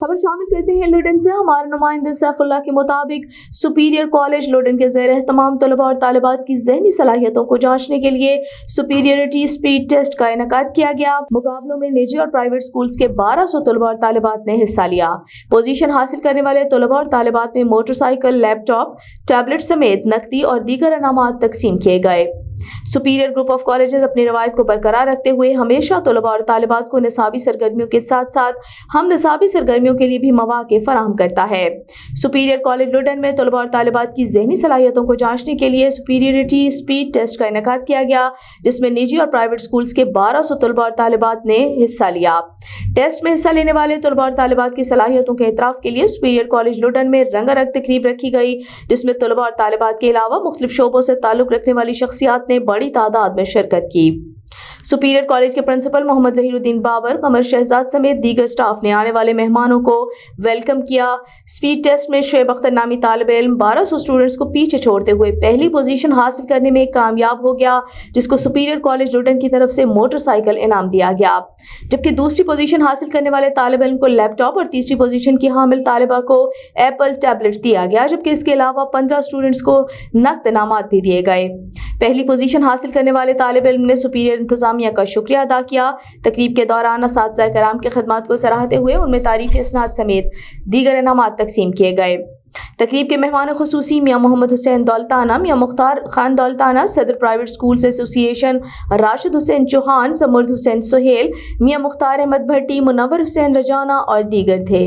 खबर शामिल करते हैं लुधियाना से। हमारे नुमाइंदे सैफुल्लाह के मुताबिक सुपीरियर कॉलेज लुधियाना के ज़ेर तमाम तलबा और तालिबात की ज़हनी सलाहियतों को जांचने के लिए सुपीरियरिटी स्पीड टेस्ट का इनेकाद किया गया। मुकाबलों में निजी और प्राइवेट स्कूल्स के 1200 तलबा और तालिबात ने हिस्सा लिया। पोजीशन हासिल करने वाले तलबा और तालिबात में मोटरसाइकिल, लैपटॉप, टैबलेट समेत नकदी और दीगर इनामात तकसीम किए गए। सुपीरियर ग्रुप ऑफ कॉलेजेस अपनी रवायत को बरकरार रखते हुए हमेशा तलबा और तालिबात को निसाबी सरगर्मियों के साथ साथ हम निसाबी सरगर्मियों के लिए भी मौक़े फराहम करता है। सुपीरियर कॉलेज लुधियाना में तलबा और तालिबात की ज़हनी सलाहियतों को जांचने के लिए सुपीरियरिटी स्पीड टेस्ट का इनेकाद किया गया, जिसमें निजी और प्राइवेट स्कूल्स के 1200 तलबा और तालिबात ने हिस्सा लिया। टेस्ट में हिस्सा लेने वाले तलबा और तालिबात की सलाहियतों के एतराफ़ के लिए सुपीरियर कॉलेज लुधियाना में रंगारंग तकरीब रखी गई, जिसमें तलबा और तालिबात के अलावा मुख्तलिफ शोबों से ताल्लुक़ रखने वाली शख्सियात ने बड़ी तादाद में शिरकत की। सुपीरियर कॉलेज के प्रिंसिपल मोहम्मद ज़हीरुद्दीन बाबर, कमर शहजाद समेत दीगर स्टाफ ने आने वाले मेहमानों को वेलकम किया। स्पीड टेस्ट में शुएब अख्तर नामी तालिब इल्म 1200 स्टूडेंट्स को पीछे छोड़ते हुए पहली पोजीशन हासिल करने में कामयाब हो गया, जिसको सुपीरियर कॉलेज लुधियाना की तरफ से मोटरसाइकिल इनाम दिया गया। जबकि दूसरी पोजीशन हासिल करने वाले तालिब इल्म को लैपटॉप और तीसरी पोजीशन की हामिल तालिबा को एप्पल टैबलेट दिया गया, जबकि इसके अलावा 15 स्टूडेंट्स को नकद इनामात भी दिए गए। पहली पोजीशन हासिल करने वाले तालिब इल्म ने सुपीरियर इंतजामिया का शुक्रिया अदा किया। तकरीब के दौरान असातिज़ा कराम की खिदमत को सराहते हुए उनमें तारीफ़ी इसनाद समेत दीगर इनामात तकसीम किए गए। तकरीब के मेहमान खुसूसी मियाँ मोहम्मद हुसैन दौलताना, मियाँ मुख्तार खान दौलताना, सदर private schools association Rashid Hussain Chauhan, समर्द हुसैन सुहेल, मियाँ मुख्तार अहमद भट्टी, मुनव्वर हुसैन रजाना और दीगर थे।